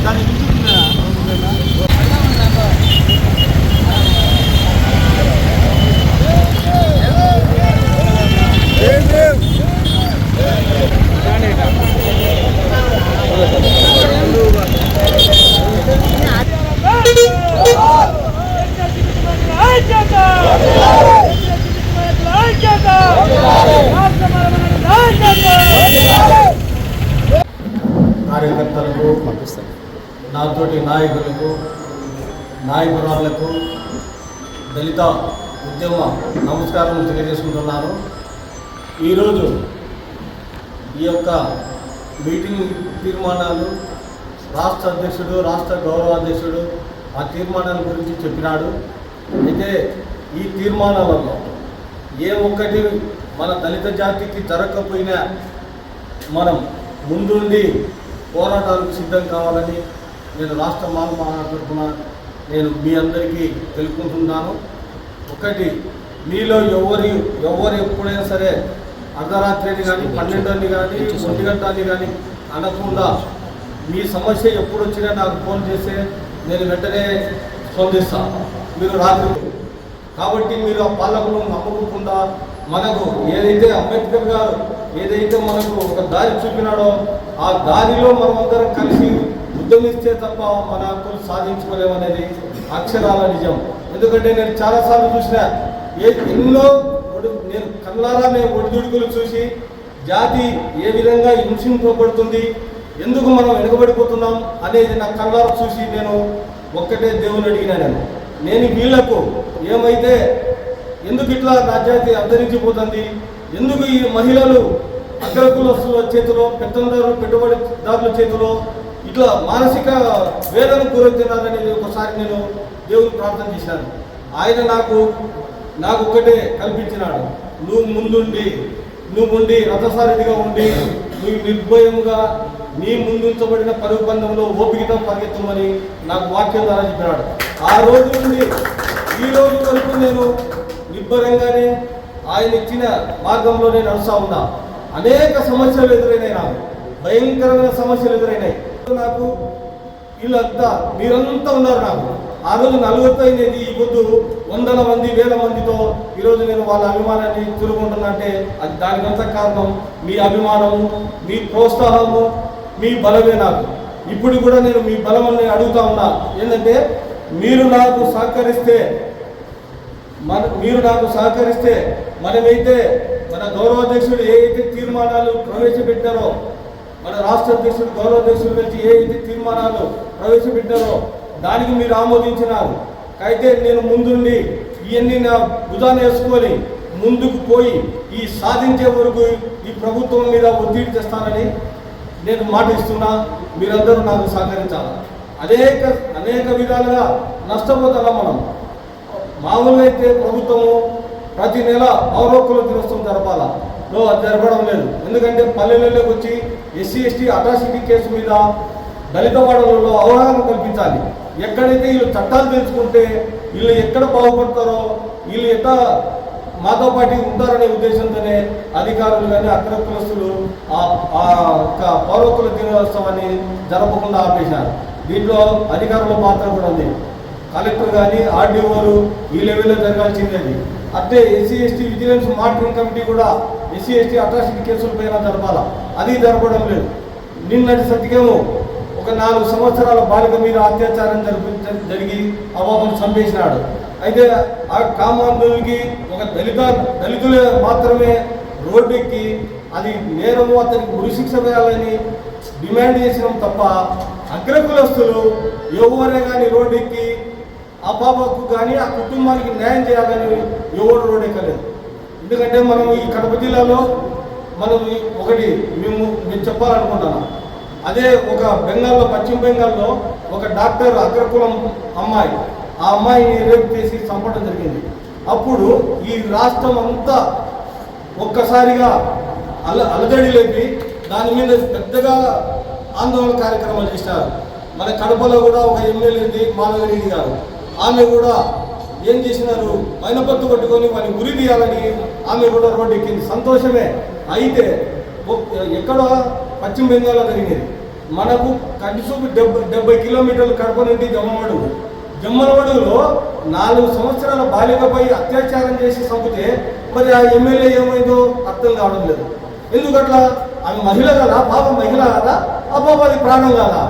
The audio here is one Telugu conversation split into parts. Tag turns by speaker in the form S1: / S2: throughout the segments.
S1: కార్యకర్తలకు నాతోటి నాయకులకు నాయకురాళ్లకు దళిత ఉద్యమ నమస్కారం తెలియజేసుకుంటున్నాను. ఈరోజు ఈ యొక్క మీటింగ్ తీర్మానాలు రాష్ట్ర అధ్యక్షుడు రాష్ట్ర గౌరవ అధ్యక్షుడు ఆ తీర్మానాల గురించి చెప్పినాడు. అయితే ఈ తీర్మానాలలో ఏ ఒక్కటి మన దళిత జాతికి జరగకపోయినా మనం ముందుండి పోరాటాలకు సిద్ధం కావాలని నేను రాష్ట్ర మహామహారాష్ట్ర తరఫున నేను మీ అందరికీ తెలుపుకుంటున్నాను. ఒకటి, మీలో ఎవరు ఎప్పుడైనా సరే అర్ధరాత్రిని కానీ 12 కానీ 1 గంట కానీ అనకుండా మీ సమస్య ఎప్పుడు వచ్చినా నాకు ఫోన్ చేస్తే నేను వెంటనే స్పందిస్తాను. మీరు రాత్రి కాబట్టి మీరు ఆ పాలకులు నమ్మకుండా మనకు ఏదైతే అంబేద్కర్ గారు ఏదైతే మనకు ఒక దారి చూపినాడో ఆ దారిలో మనమందరం కలిసి ఉద్యమిస్తే తప్ప మన హక్కులు సాధించుకోలేమనేది అక్షరాల నిజం. ఎందుకంటే నేను చాలాసార్లు చూసిన ఎన్నో నేను కళ్ళారా మేము ఒడిదుడుకులు చూసి జాతి ఏ విధంగా హింసింపబడుతుంది, ఎందుకు మనం వెనుకబడిపోతున్నాం అనేది నా కళ్ళారా చూసి నేను ఒక్కటే దేవుని అడిగినాను. నేను వీళ్లకు ఏమైతే ఎందుకు ఇట్లా నా జాతి అంతరించిపోతుంది, ఎందుకు ఈ మహిళలు అగ్రకులస్తుల చేతిలో పెట్టుబడిదారుల చేతిలో ఇట్లా మానసిక వేదనకు గురవుతున్నారనేది ఒకసారి నేను దేవుని ప్రార్థన చేశాను. ఆయన నాకు ఒక్కటే కల్పించినాడు, నువ్వు ఉండి రథసారథిగా ఉండి నువ్వు నిర్భయముగా నీ ముందుంచబడిన పరుగు బంధంలో ఓపికతో పరిగెత్తమని నాకు వాక్యం ద్వారా చెప్పినాడు. ఆ రోజు నుండి ఈ రోజు వరకు నేను నిబ్బరంగానే ఆయన ఇచ్చిన మార్గంలోనే నడుస్తూ ఉన్నా. అనేక సమస్యలు ఎదురైనాయి, నాకు భయంకరమైన సమస్యలు ఎదురైనాయి. నాకు వీళ్ళంతా మీరంతా ఉన్నారు. నాకు ఆ రోజు నలుగురితో అయినది, ఈ పొద్దు 100 మంది 1000 మందితో ఈరోజు నేను వాళ్ళ అభిమానాన్ని చూరుకుంటున్నా అంటే అది దానికంతా కారణం మీ అభిమానము, మీ ప్రోత్సాహము, మీ బలమే. నాకు ఇప్పుడు కూడా నేను మీ బలమని అడుగుతా ఉన్నా. ఏంటంటే మీరు నాకు సహకరిస్తే మనమైతే మన గౌరవాధ్యక్షుడు ఏ అయితే తీర్మానాలు ప్రవేశపెట్టారో, మన రాష్ట్ర అధ్యక్షుడు గౌరవాధ్యక్షుడు నుంచి ఏ అయితే తీర్మానాలు ప్రవేశపెట్టారో దానికి మీరు ఆమోదించినారు. అయితే నేను ముందుండి ఇవన్నీ నా భుజాన వేసుకొని ముందుకు పోయి ఈ సాధించే వరకు ఈ ప్రభుత్వం మీద ఒత్తిడి తెస్తానని నేను మాట ఇస్తున్నా. మీరందరూ నాకు సహకరించాలి. అనేక విధాలుగా నష్టపోతున్నాం మనం. మామూలుగా అయితే ప్రభుత్వము ప్రతి నెల పౌరోక్కుల దినోత్సవం జరపాలా, అది జరపడం లేదు. ఎందుకంటే పల్లెలలోకి వచ్చి ఎస్సీ ఎస్టీ అట్రాసిటీ కేసు మీద దళిత వాడలలో అవగాహన కల్పించాలి. ఎక్కడైతే వీళ్ళు చట్టాలు తెలుసుకుంటే వీళ్ళు ఎక్కడ బాగుపడతారో, వీళ్ళు ఎట్లా మాతో పాటు ఉంటారనే ఉద్దేశంతోనే అధికారులు కానీ అగ్రకులస్తులు పౌరోక్కుల దినోత్సవాన్ని జరపకుండా ఆపేశారు. దీంట్లో అధికారుల పాత్ర కూడా ఉంది. కలెక్టర్ కానీ ఆర్డీఓలు ఈ లెవెల్లో జరగాల్సింది. అది అంటే SC ST vigilance monitoring committee కూడా ఎస్సీ ఎస్టీ అట్రాసిటీ కేసుల పైన జరపాలా, అది జరపడం లేదు. నిన్నటి సత్యకేమో ఒక 4 సంవత్సరాల బాలిక మీద అత్యాచారం జరిగి అవాపను చంపేసినాడు. అయితే ఆ కామాంధులకి ఒక దళితులే మాత్రమే రోడ్డెక్కి అది నేరము, అతనికి ఉరిశిక్ష వేయాలని డిమాండ్ చేసినాం తప్ప అగ్రకులస్తులు ఎవరే కానీ రోడ్డెక్కి ఆ పాపకు కానీ ఆ కుటుంబానికి న్యాయం చేయాలని ఎవరు రోడ్డెక్కలేదు. ఎందుకంటే మనం ఈ కడప జిల్లాలో మనం మేము చెప్పాలనుకుంటున్నాం. అదే ఒక బెంగాల్లో, పశ్చిమ బెంగాల్లో ఒక డాక్టర్ అగ్రకులం అమ్మాయి, ఆ అమ్మాయిని రేప్ చేసి చంపడం జరిగింది. అప్పుడు ఈ రాష్ట్రం అంతా ఒక్కసారిగా అలజడి లేపి దాని మీద పెద్దగా ఆందోళన కార్యక్రమాలు చేశారు. మన కడపలో కూడా ఒక ఎమ్మెల్యే మాధవరెడ్డి గారు, ఆమె కూడా ఏం చేసినారు, మైనపత్తు కొట్టుకొని వాడిని ఉరి తీయాలని ఆమె కూడా రోడ్డు ఎక్కింది. సంతోషమే. అయితే ఎక్కడో పశ్చిమ బెంగాల్లో జరిగింది. మనకు కనిసూపు 70 కిలోమీటర్లు కడప నుండి జమ్మలమడుగు. జమ్మలమడుగులో 4 సంవత్సరాల బాలికపై అత్యాచారం చేసి చంపితే మరి ఆ ఎమ్మెల్యే ఏమైందో అర్థం కావడం లేదు. ఎందుకట్లా? ఆమె మహిళ కదా, పాప మహిళ కదా, ఆ పాప అది ప్రాణం కదా.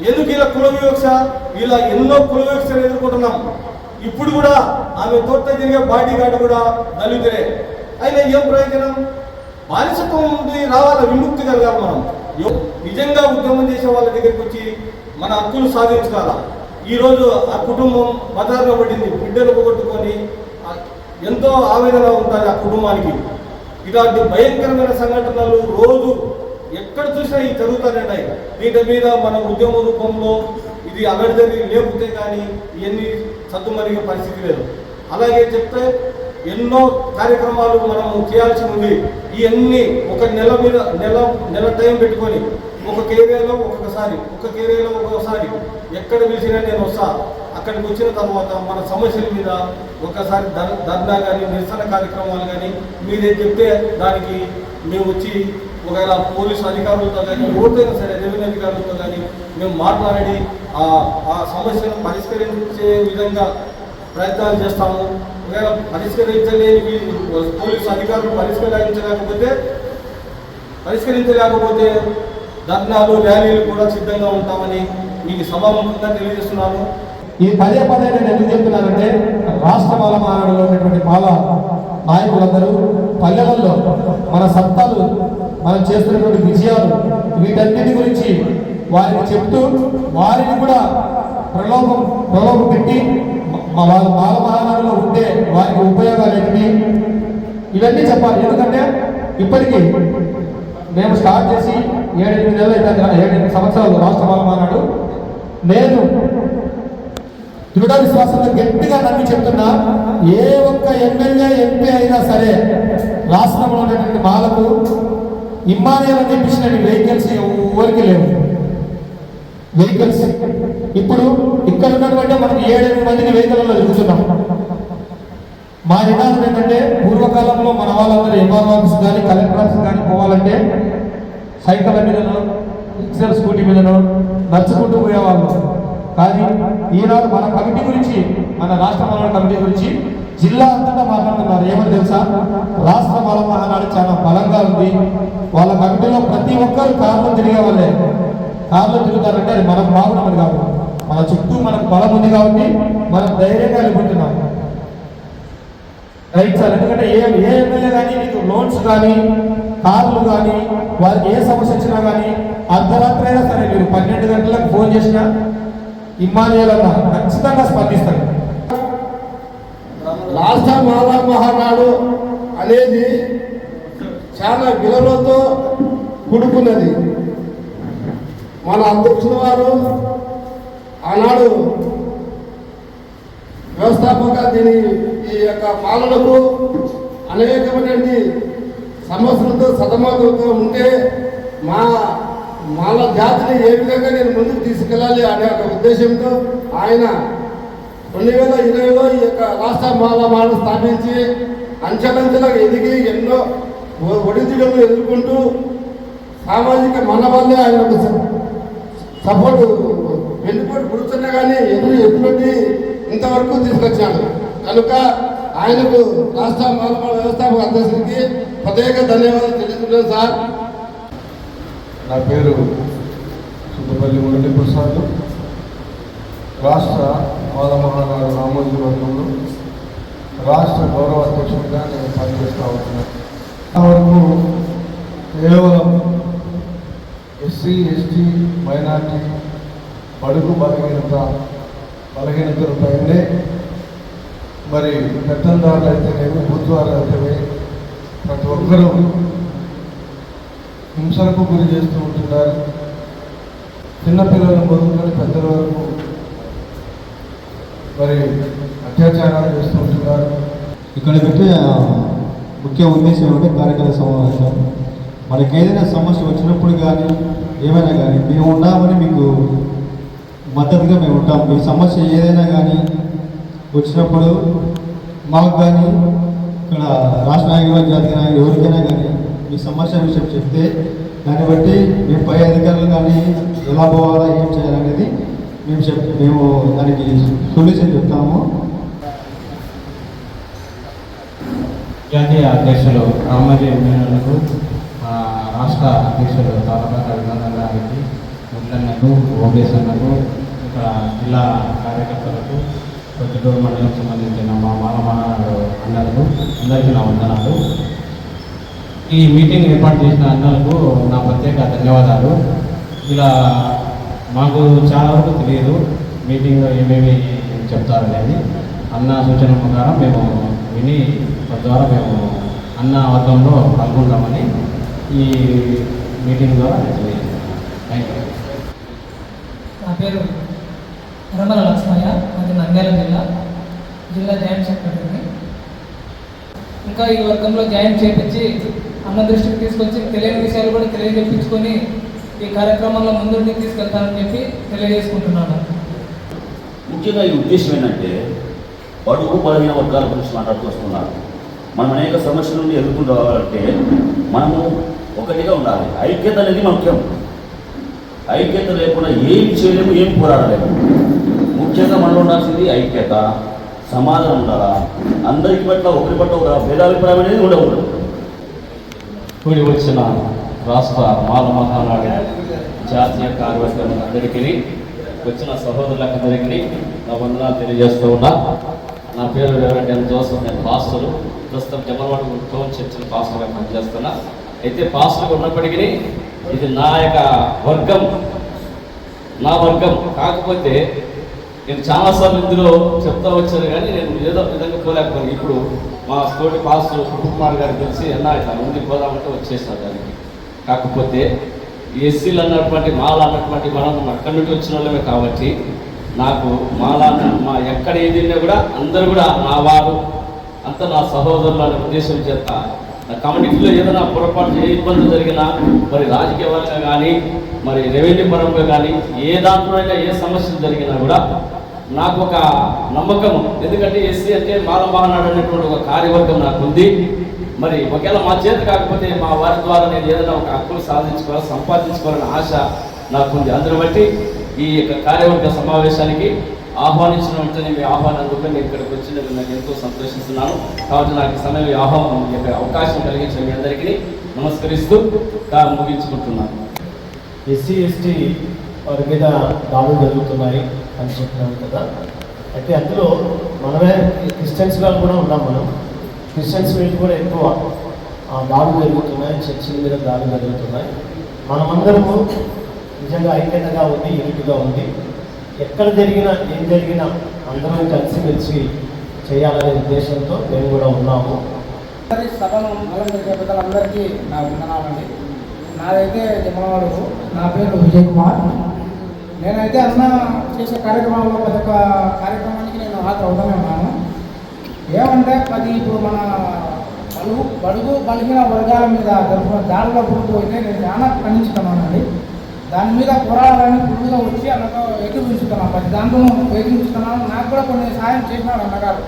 S1: ఎందుకు ఇలా కుల వివక్ష? ఇలా ఎన్నో కుల వివక్షలు ఎదుర్కొంటున్నాం. ఇప్పుడు కూడా ఆమె తోట తిరిగే బాడీ గార్డు కూడా దళితులే. అయినా ఏం ప్రయోజనం? బానిసత్వం నుండి రావాల, విముక్తి కలగాలి. మనం నిజంగా ఉద్యమం చేసే వాళ్ళ దగ్గరికి వచ్చి మన హక్కులు సాధించుకోవాలా. ఈరోజు ఆ కుటుంబం బజార్లో పడింది, బిడ్డలు పోగొట్టుకొని ఎంతో ఆవేదన ఉంటుంది ఆ కుటుంబానికి. ఇలాంటి భయంకరమైన సంఘటనలు రోజు ఎక్కడ చూసినా ఇవి జరుగుతానంటాయి. వీటి మీద మన ఉద్యమ రూపంలో ఇది అలర్జరీ లేకపోతే కానీ ఇవన్నీ సద్దుమరిగే పరిస్థితి లేదు. అలాగే చెప్తే ఎన్నో కార్యక్రమాలు మనము చేయాల్సి ఉంది. ఇవన్నీ ఒక నెల టైం పెట్టుకొని ఒక్కొక్క ఏరియాలో ఒక్కొక్కసారి ఎక్కడ పిలిచినా నేను వస్తా. అక్కడికి వచ్చిన తర్వాత మన సమస్యల మీద ఒకసారి ధర్నా కానీ నిరసన కార్యక్రమాలు కానీ మీరేం చెప్తే దానికి మేము వచ్చి ఒకవేళ పోలీసు అధికారులతో కానీ ఎవరితోనైనా సరే రెవెన్యూ అధికారులతో కానీ మేము మాట్లాడి ఆ సమస్యను పరిష్కరించే విధంగా ప్రయత్నాలు చేస్తాము. ఒకవేళ పరిష్కరించలేని పోలీసు అధికారులు పరిష్కరించలేకపోతే ధర్నాలు ర్యాలీలు కూడా సిద్ధంగా ఉంటామని మీకు సభాముఖంగా తెలియజేస్తున్నాను.
S2: ఈ పదే నేను ఎందుకు చెప్తున్నానంటే రాష్ట్ర మాల మహానాడులో ఉన్నటువంటి మాల నాయకులందరూ పల్లెలలో మన సత్తాలు, మనం చేస్తున్నటువంటి విజయాలు, వీటన్నిటి గురించి వారికి చెప్తూ వారిని కూడా ప్రలోభం పెట్టి మాల మహానాడులో ఉంటే వారికి ఉపయోగాలు ఏంటి ఇవన్నీ చెప్పాలి. ఎందుకంటే ఇప్పటికీ మేము స్టార్ట్ చేసి 7-8 నెలలు అయితే 7-8 సంవత్సరాలు రాష్ట్ర మాల మహానాడు. నేను దృఢ విశ్వాసంతో గట్టిగా నమ్మి చెప్తున్నా, ఏ ఒక్క ఎమ్మెల్యే ఎంపీ అయినా సరే రాష్ట్రంలో ఉన్నటువంటి మాలకు ఇమ్మానియాలు తెప్పించిన వెహికల్స్ ఎవరికి లేవు. వెహికల్స్ ఇప్పుడు ఇక్కడ ఉన్నటువంటి మనకు 7-8 మందిని వెహికల్లో తిరుగుతున్నాం. మా నినాదం ఏంటంటే, పూర్వకాలంలో మన వాళ్ళందరూ ఎంఆర్ఓ ఆఫీస్ కానీ కలెక్టర్ ఆఫీస్ కానీ పోవాలంటే సైకిళ్ళ మీదనో ఎక్సెల్ స్కూటీ మీదనో నడుచుకుంటూ పోయేవాళ్ళు. కానీ ఈనాడు మన కమిటీ గురించి, మన రాష్ట్ర మాల కమిటీ గురించి జిల్లా అంతటా మాట్లాడుతున్నారు. ఏమని తెలుసా? రాష్ట్ర మాల మహానాడు చాలా బలంగా ఉంది. వాళ్ళ కమిటీలో ప్రతి ఒక్కరు కారులో తిరిగే వాళ్ళే. కారులో తిరుగుతారంటే అది మనకు బాగున్నది కాదు, మన చుట్టూ మనకు బలం ఉంది కాబట్టి మనం ధైర్యంగా వెళ్ళిపోతున్నాం. Right sir. ఎందుకంటే ఏ ఎమ్మెల్యే కానీ మీకు లోన్స్ కానీ కార్లు కానీ వారికి ఏ సమస్య వచ్చినా కానీ అర్ధరాత్రి అయినా సరే మీరు 12 గంటలకు ఫోన్ చేసినా ఇమ్మానియాలన్నా ఖచ్చితంగా స్పందిస్తారు.
S3: రాష్ట్ర మాల మహానాడు అనేది చాలా విలువలతో కూడుకున్నది. మన అధ్యక్షుల వారు ఆనాడు వ్యవస్థాపక ఈ యొక్క మాలలకు అనేకమైనటువంటి సమస్యలతో సతమతతో ఉంటే మాల జాతిని ఏ విధంగా నేను ముందుకు తీసుకెళ్ళాలి అనే ఒక ఉద్దేశంతో ఆయన 2020లో ఈ యొక్క రాష్ట్ర మాల మహానాడు స్థాపించి అంచెలంచెలకు ఎదిగి ఎన్నో ఒడిదుడుకులు ఎదుర్కొంటూ సామాజిక మన వల్లే ఆయనకు సపోర్టు వెన్నుపోటు పుడుతున్నా కానీ ఎదుటి ఇంతవరకు తీసుకొచ్చాడు. కనుక ఆయనకు రాష్ట్ర మాల మహానాడు వ్యవస్థాపక అధ్యక్షుడికి ప్రత్యేక ధన్యవాదాలు తెలుసుకున్నాను సార్.
S4: నా పేరు సుబ్బపల్లి మురళీ ప్రసాద్. రాష్ట్ర మాల మహానాడు రామోజీ వర్గంలో రాష్ట్ర గౌరవ అధ్యక్షుడిగా నేను పనిచేస్తూ ఉంటున్నాను. వరకు కేవలం ఎస్సీ ఎస్టీ మైనార్టీ బడుగు బలహీనతలపైనే మరి పెత్తందారులు అయితేనేమి బూత్వారులు అయితేనే ప్రతి ఒక్కరూ హింసలకు గురి చేస్తూ ఉంటున్నారు. చిన్నపిల్లలను మొదలుకొని పెద్దల వరకు మరి అత్యాచారాలు చేస్తూ ఉంటున్నారు.
S5: ఇక్కడ పెట్టే ముఖ్య ఉద్దేశం ఏమంటే కార్యకర్త సమావేశం. మనకి ఏదైనా సమస్య వచ్చినప్పుడు కానీ ఏమైనా కానీ మేము ఉన్నామని మీకు మద్దతుగా మేము ఉంటాం. మీ సమస్య ఏదైనా కానీ వచ్చినప్పుడు మాకు కానీ ఇక్కడ రాష్ట్ర నాయకులు జాతీయ నాయకులు ఎవరికైనా కానీ మీ సమస్య విషయం చెప్తే దాన్ని బట్టి మేము పై అధికారులు కానీ ఎలా పోవాలా ఏం చేయాలనేది మేము దానికి సొల్యూషన్ చెప్తాము.
S6: జాతీయ అధ్యక్షులు రామాజీ మేనలకు, రాష్ట్ర అధ్యక్షులు తాలపాక అభినందన గారికి, ముట్లన్నకు, ఓబీఎస్ అన్నకు, ఇక్కడ జిల్లా కార్యకర్తలకు, ప్రతిదూరు మండలం సంబంధించిన మా మాలమానాడు అన్నలకు అందరికీ నా వందనాలు. ఈ మీటింగ్ ఏర్పాటు చేసిన అన్నలకు నా ప్రత్యేక ధన్యవాదాలు. ఇలా మాకు చాలా వరకు తెలియదు మీటింగ్లో ఏమేమి చెప్తారనేది. అన్న సూచన ప్రకారం మేము విని తద్వారా మేము అన్న వర్గంలో పాల్గొంటామని ఈ మీటింగ్ ద్వారా తెలియజేస్తాను. Thank you.
S7: నా పేరు రమణ లక్ష్మయ్య, అది నంద్యాల జిల్లా జాయింట్ సెక్రటరీని. ఇంకా ఈ వర్గంలో జాయిన్ చేయించి అన్న దృష్టికి తీసుకొచ్చి తెలియని విషయాలు కూడా తెలియజెప్పించుకొని ఈ కార్యక్రమంలో ముందుకు తీసుకెళ్తానని చెప్పి తెలియజేసుకుంటున్నాను.
S8: ముఖ్యంగా ఈ ఉద్దేశం ఏంటంటే బడుగు బలహీన వర్గాల గురించి మాట్లాడుతూ వస్తున్నారు. మనం అనేక సమస్యల నుండి ఎదుర్కొని రావాలంటే మనము ఒకటిగా ఉండాలి. ఐక్యత అనేది ముఖ్యం. ఐక్యత లేకుండా ఏం చేయలేము, ఏం పోరాడలేము. ముఖ్యంగా మనలో ఉండాల్సింది ఐక్యత, సమాధానం ఉండాలా. అందరికి పట్ల ఒకరి పట్ల ఒక భేదాభిప్రాయం అనేది ఉండకూడదు. కూడి వచ్చిన రాష్ట్ర మాల మహానాడు జాతీయ కార్యవర్గం అందరికీ, వచ్చిన సహోదరులందరికీ నా వందనాలు తెలియజేస్తూ ఉన్నా. నా పేరు రెవరెండ్ ఎం జోసెఫ్. నేను పాస్టర్, ప్రస్తుతం జమలవాడ టౌన్ చర్చిలో పాస్టర్గా పనిచేస్తున్నా. అయితే పాస్టర్గా ఉన్నప్పటికీ ఇది నా యొక్క వర్గం, నా వర్గం. కాకపోతే నేను చాలాసార్లు ఇందులో చెప్తా వచ్చాను, కానీ నేను ఏదో విధంగా పోలేకపోయాను. ఇప్పుడు మా తోటి పాస్టర్ కుమార్ గారు తెలిసి అన్నా ఇట్లా ముందుకు పోదామంటే వచ్చేసారు దానికి. కాకపోతే ఎస్సీలు అన్నటువంటి మాల అన్నటువంటి మనం అక్కడి నుండి వచ్చిన వాళ్ళమే కాబట్టి నాకు మాల మా ఎక్కడ ఏది కూడా అందరూ కూడా నా వారు, అంతా నా సహోదరులు అనే ఉద్దేశం చేత నా కమ్యూనిటీలో ఏదైనా పొరపాటు ఏ ఇబ్బంది జరిగినా, మరి రాజకీయ పరంగా కానీ, మరి రెవెన్యూ పరంగా కానీ, ఏ దాంట్లోనైనా ఏ సమస్యలు జరిగినా కూడా నాకు ఒక నమ్మకం. ఎందుకంటే ఎస్సీ అంటే మాల మహానాడు అనేటువంటి ఒక కార్యవర్గం నాకు ఉంది. మరి ఒకవేళ మా చేతి కాకపోతే మా వారి ద్వారా నేను ఏదైనా ఒక హక్కులు సాధించుకోవాలి, సంపాదించుకోవాలని ఆశ నాకుంది. అందుని బట్టి ఈ యొక్క కార్యవర్గ సమావేశానికి ఆహ్వానించిన వెంటనే మీ ఆహ్వానం అందుకని నేను ఇక్కడికి వచ్చినందుకు నాకు ఎంతో సంతోషిస్తున్నాను. కాబట్టి నాకు ఈ సమయం ఆహ్వానం యొక్క అవకాశం కలిగించిన మీ అందరికీ నమస్కరిస్తూ ముగించుకుంటున్నాను.
S9: ఎస్సీ ఎస్టీ వారి మీద దాడులు జరుగుతున్నాయి అని చెప్తున్నాం కదా. అయితే అందులో మనమే క్రిస్టియన్స్గా కూడా ఉన్నాం. మనం క్రిస్టియన్స్ మీద కూడా ఎక్కువ దాడులు జరుగుతున్నాయి, చర్చిల మీద దాడులు జరుగుతున్నాయి. మనమందరము నిజంగా ఐక్యతగా ఉంది, యూనిట్గా ఉంది. ఎక్కడ జరిగినా ఏం జరిగినా అందరం కలిసిమెలిసి చేయాలనే ఉద్దేశంతో మేము కూడా ఉన్నాము.
S10: సభను అలంకరించే పెద్దలందరికీ నా వందనాలండి. నాదైతే జమలవాడు, నా పేరు విజయ్ కుమార్. నేనైతే అన్న చేసే కార్యక్రమంలో ప్రతి ఒక్క కార్యక్రమానికి నేను హాజరవుతూనే ఉన్నాను. ఏమంటే ఇప్పుడు మన బడుగు బలహీన వర్గాల మీద జరుగుతున్న దాడుల గురించి అయితే నేను చాలా ఖండించుతున్నానండి. దాని మీద పోరాడాలని పురుగుగా వచ్చి అన్నతో ఎదుర్కొంచుతున్నాను, ప్రతి దాంట్లో ఎదుర్కొంచుతున్నాను. నాకు కూడా కొన్ని సాయం చేసినాడు అన్నగారు.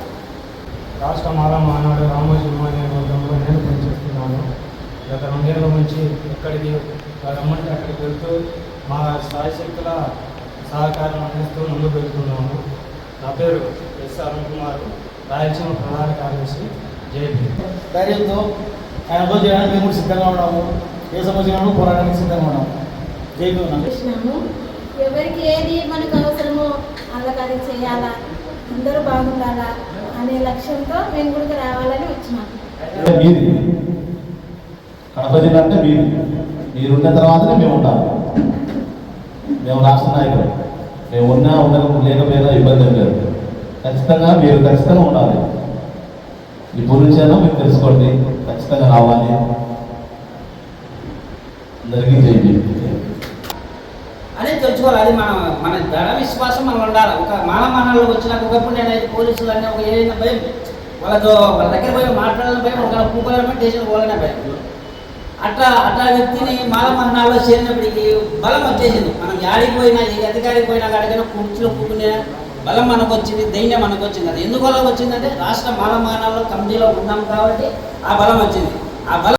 S9: రాష్ట్ర మాల మహానాడు రామోజీ వర్గంలో నేను పనిచేస్తున్నాను. గత 2 ఏళ్ళ నుంచి ఎక్కడికి రమ్మంటే అక్కడికి వెళ్తూ మా స్థాయిశక్తుల సహకారం అందిస్తూ ముందుకు వెళ్తున్నాము. నా పేరు ఎస్ అరుణ్ కుమార్, రాయలసీమ ప్రధాన కార్యదర్శి, జేపీ.
S10: ధైర్యంతో ఆయనతో చేయడానికి మేము సిద్ధంగా ఉన్నాము. ఏ సమస్యలను పోరాటానికి సిద్ధంగా ఉన్నాము.
S11: చేసినాము. ఎవరికి ఏది మనకు అవసరమో వాళ్ళకి అది చేయాలా, అందరూ బాగుండాలా అనే లక్ష్యంతో మేము కూడా రావాలని వచ్చినాం.
S2: కడప జిల్లా అంటే మీరున్న తర్వాతనే మేము ఉంటాము. మేము రాష్ట్ర నాయకులు, మేము ఉన్నా లేకపోయినా ఇబ్బంది ఏం లేదు. మీరు ఖచ్చితంగా ఉండాలి. ఇప్పుడు నుంచైనా మీరు తెలుసుకోండి, ఖచ్చితంగా రావాలి. అందరికీ చేయండి
S12: అని తెలుసుకోవాలి. అది మన దృఢ విశ్వాసం మనం ఉండాలి. ఒక మానమానాల్లో వచ్చినాక ఒకప్పుడు నేనైతే పోలీసులు అన్నీ ఒక ఏదైనా భయం, వాళ్ళ దగ్గర పోయి మాట్లాడాలని భయం, ఒక పూకోవాలని స్టేషన్ పోవాలనే భయం. అట్లా వ్యక్తిని మానమానాల్లో చేరినప్పటికీ బలం వచ్చేసింది. మనం యాడికి పోయినా, ఏ అధికారికి పోయినా అడిగినా కుర్చీలో కూర్చునే బలం మనకు వచ్చింది, ధైర్యం మనకు వచ్చింది. అది ఎందుకు అలా వచ్చిందంటే రాష్ట్ర మానమానాల్లో కమిటీలో ఉన్నాం కాబట్టి ఆ బలం వచ్చింది. ఆ బలం